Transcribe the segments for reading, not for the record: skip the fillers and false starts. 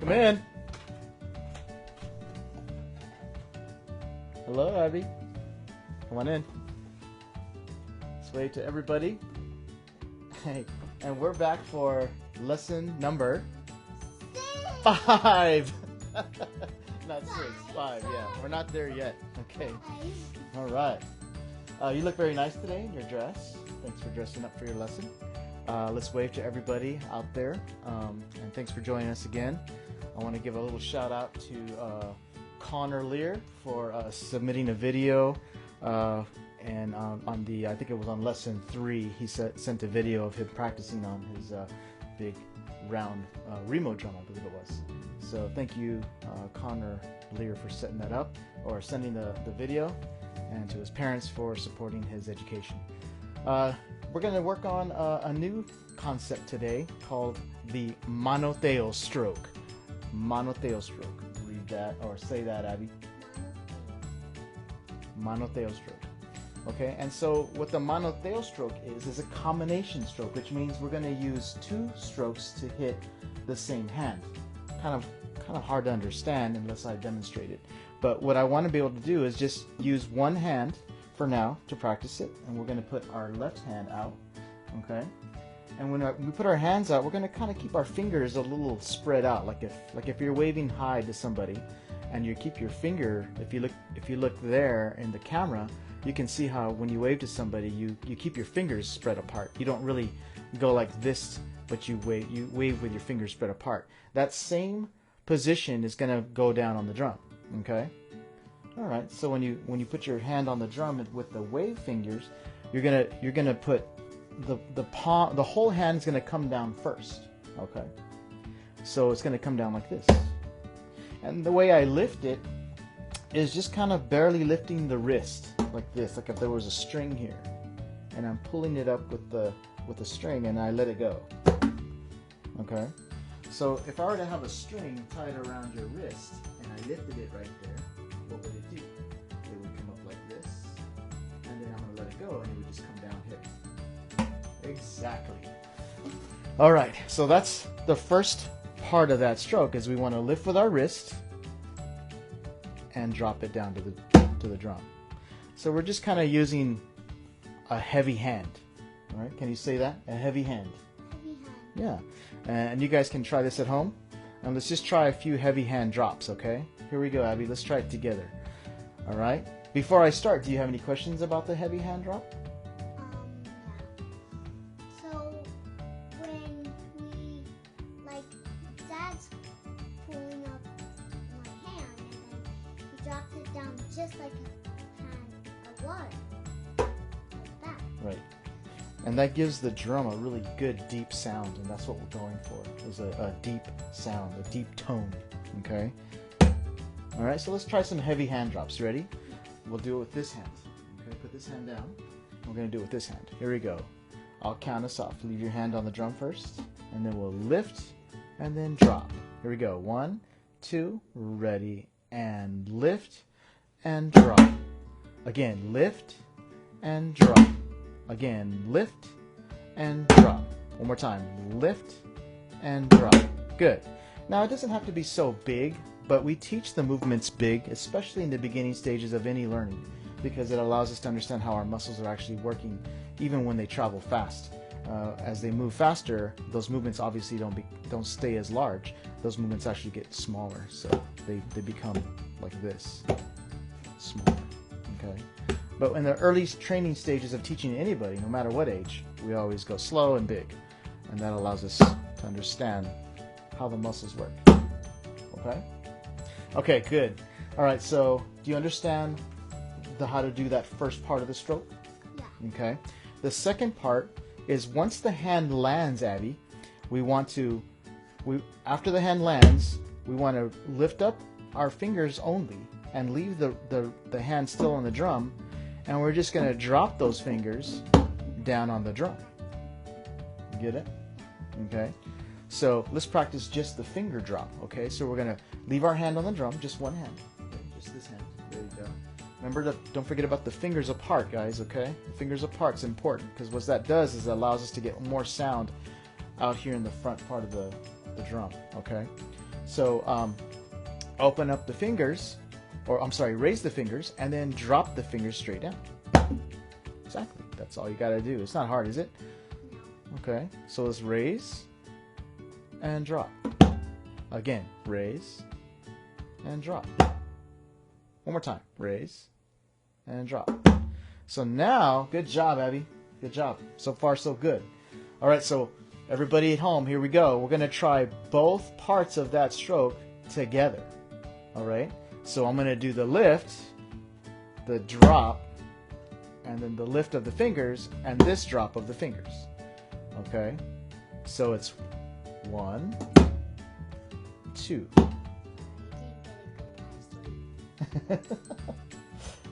Come in. Hello, Abby. Come on in. Let's wave to everybody. Hey, and we're back for lesson number 5. Not 6, 5. Yeah, we're not there yet. Okay. All right. You look very nice today in your dress. Thanks for dressing up for your lesson. Let's wave to everybody out there, and thanks for joining us again. I want to give a little shout out to Connor Lear for submitting a video, and on the, I think it was on lesson 3, he sent a video of him practicing on his big round Remo drum, I believe it was. So thank you, Connor Lear, for setting that up, or sending the video, and to his parents for supporting his education. We're going to work on a new concept today called the Manoteo stroke. Manoteo stroke. Read that, or say that, Abby. Manoteo stroke. Okay, and so what the Manoteo stroke is a combination stroke, which means we're going to use 2 strokes to hit the same hand. Kind of hard to understand unless I demonstrate it. But what I want to be able to do is just use one hand for now to practice it, and we're going to put our left hand out. Okay, and when we put our hands out, we're going to kind of keep our fingers a little spread out, like if you're waving hi to somebody, and you keep your finger, if you look there in the camera, you can see how when you wave to somebody, you keep your fingers spread apart. You don't really go like this, but you wave with your fingers spread apart. That same position is going to go down on the drum. Okay. All right. So when you put your hand on the drum with the wave fingers, you're gonna put the palm, the whole hand is gonna come down first. Okay. So it's gonna come down like this. And the way I lift it is just kind of barely lifting the wrist like this, like if there was a string here, and I'm pulling it up with the string, and I let it go. Okay. So if I were to have a string tied around your wrist and I lifted it right there, what would it do? It would come up like this, and then I'm going to let it go, and it would just come down here. Exactly. All right, so that's the first part of that stroke, is we want to lift with our wrist and drop it down to the drum. So we're just kind of using a heavy hand. All right, can you say that? A heavy hand. Heavy hand. Yeah. And you guys can try this at home. And let's just try a few heavy hand drops, okay? Here we go, Abby. Let's try it together. All right? Before I start, do you have any questions about the heavy hand drop? Yeah. So, when we, like, Dad's pulling up my hand, and then he drops it down just like a hand of water. Like that. Right. And that gives the drum a really good deep sound, and that's what we're going for, is a deep sound, a deep tone, okay? All right, so let's try some heavy hand drops. Ready? We'll do it with this hand. Okay, put this hand down. We're going to do it with this hand. Here we go. I'll count us off. Leave your hand on the drum first, and then we'll lift and then drop. Here we go. 1, 2, ready, and lift and drop. Again, lift and drop. Again, lift and drop. One more time. Lift and drop. Good. Now, it doesn't have to be so big, but we teach the movements big, especially in the beginning stages of any learning, because it allows us to understand how our muscles are actually working, even when they travel fast. As they move faster, those movements obviously don't stay as large. Those movements actually get smaller, so they become like this, smaller. Okay. But in the early training stages of teaching anybody, no matter what age, we always go slow and big. And that allows us to understand how the muscles work. Okay? Okay, good. All right, so do you understand how to do that first part of the stroke? Yeah. Okay. The second part is once the hand lands, Abby, after the hand lands, we want to lift up our fingers only and leave the hand still on the drum. And we're just going to drop those fingers down on the drum. Get it? Okay. So let's practice just the finger drop. Okay. So we're going to leave our hand on the drum, just one hand. Okay, just this hand. There you go. Remember, don't forget about the fingers apart, guys. Okay. The fingers apart is important, because what that does is it allows us to get more sound out here in the front part of the drum. Okay. So open up the fingers, or I'm sorry, raise the fingers, and then drop the fingers straight down. Exactly. That's all you got to do. It's not hard, is it? Okay. So let's raise and drop. Again, raise and drop. One more time. Raise and drop. So now, good job, Abby. Good job. So far, so good. All right, so everybody at home, here we go. We're going to try both parts of that stroke together. All right? So I'm going to do the lift, the drop, and then the lift of the fingers, and this drop of the fingers. Okay? So it's 1, 2.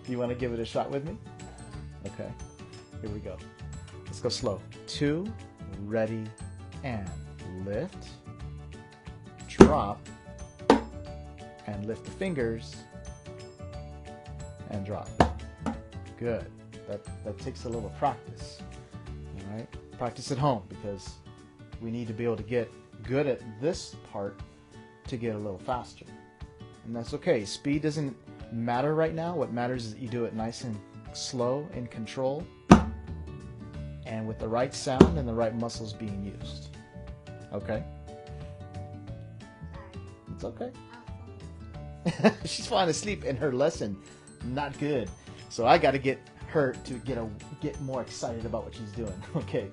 You want to give it a shot with me? Okay. Here we go. Let's go slow. 2, ready, and lift, drop, and lift the fingers, and drop. Good. That takes a little practice. All right? Practice at home, because we need to be able to get good at this part to get a little faster. And that's okay. Speed doesn't matter right now. What matters is that you do it nice and slow, in control, and with the right sound and the right muscles being used. Okay? It's okay. She's falling asleep in her lesson. Not good. So I got to get her to get more excited about what she's doing. Okay.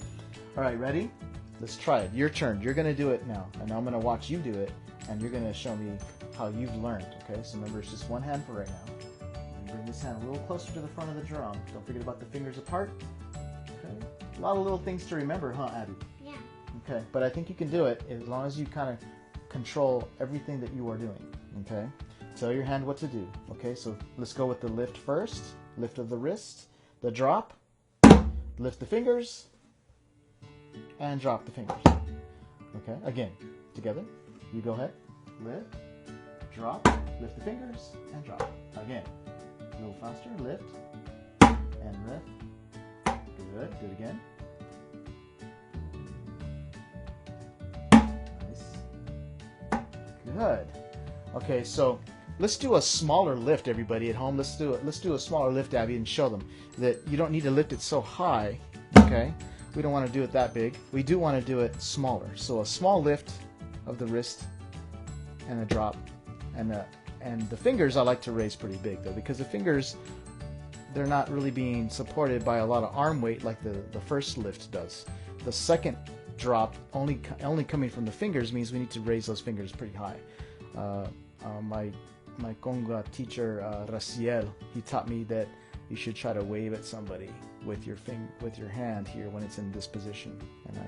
All right, ready? Let's try it. Your turn. You're going to do it now. And I'm going to watch you do it. And you're going to show me how you've learned. Okay? So remember, it's just one hand for right now. And bring this hand a little closer to the front of the drum. Don't forget about the fingers apart. Okay? A lot of little things to remember, huh, Abby? Yeah. Okay. But I think you can do it as long as you kind of control everything that you are doing. Okay? Tell your hand what to do. Okay? So let's go with the lift first. Lift of the wrist. The drop. Lift the fingers. And drop the fingers. Okay? Again. Together. You go ahead. Lift. Drop. Lift the fingers. And drop. Again. A little faster. Lift. And lift. Good. Do it again. Nice. Good. Okay, so let's do a smaller lift, everybody at home. Let's do a smaller lift, Abby, and show them that you don't need to lift it so high. Okay? We don't want to do it that big. We do want to do it smaller. So a small lift of the wrist and a drop, and the fingers I like to raise pretty big though, because the fingers, they're not really being supported by a lot of arm weight like the first lift does. The second drop only coming from the fingers means we need to raise those fingers pretty high. My conga teacher Raciel, he taught me that you should try to wave at somebody with your hand here when it's in this position, and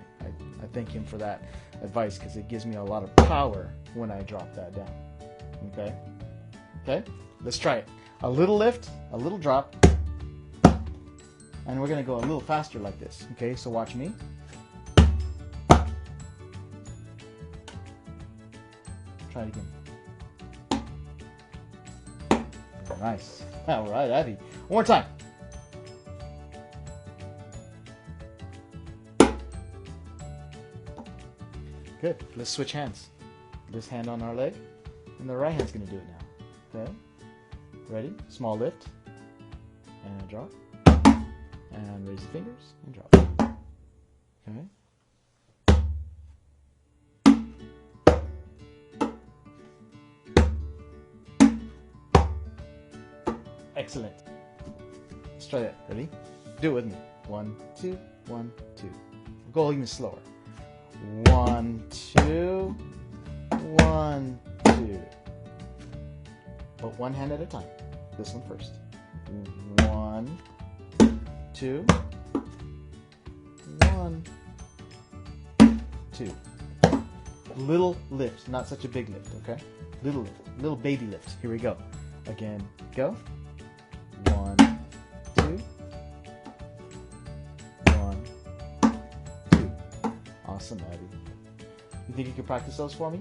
I thank him for that advice, because it gives me a lot of power when I drop that down. Okay, let's try it. A little lift, a little drop, and we're gonna go a little faster like this. Okay, so watch me. Try it again. Nice. All right, Abby. One more time. Good. Let's switch hands. This hand on our leg, and the right hand's going to do it now. Okay? Ready? Small lift, and a drop, and raise the fingers, and drop. Okay? Excellent. Let's try that. Ready? Do it with me. 1, 2, 1, 2. Go even slower. 1, 2, 1, 2. But one hand at a time. This one first. 1, 2, 1, 2. Little lift, not such a big lift, okay? Little lift, little baby lift. Here we go. Again, go. 1, 2, 1, 2. Awesome, Abby. You think you can practice those for me?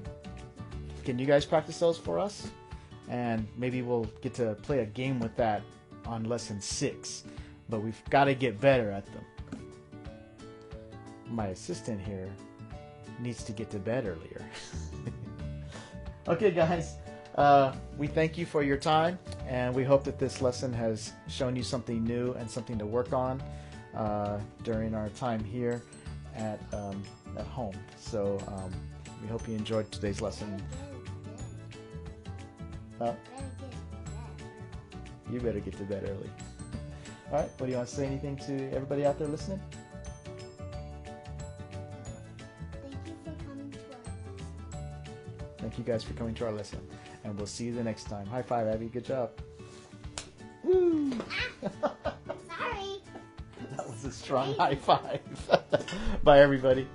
Can you guys practice those for us? And maybe we'll get to play a game with that on lesson 6. But we've got to get better at them. My assistant here needs to get to bed earlier. Okay, guys. We thank you for your time, and we hope that this lesson has shown you something new and something to work on during our time here at home. So we hope you enjoyed today's lesson. You better get to bed early. All right. What do you want to say? Anything to everybody out there listening? Thank you guys for coming to our lesson. And we'll see you the next time. High five, Abby. Good job. Woo! Sorry. That was a strong high five. Bye, everybody.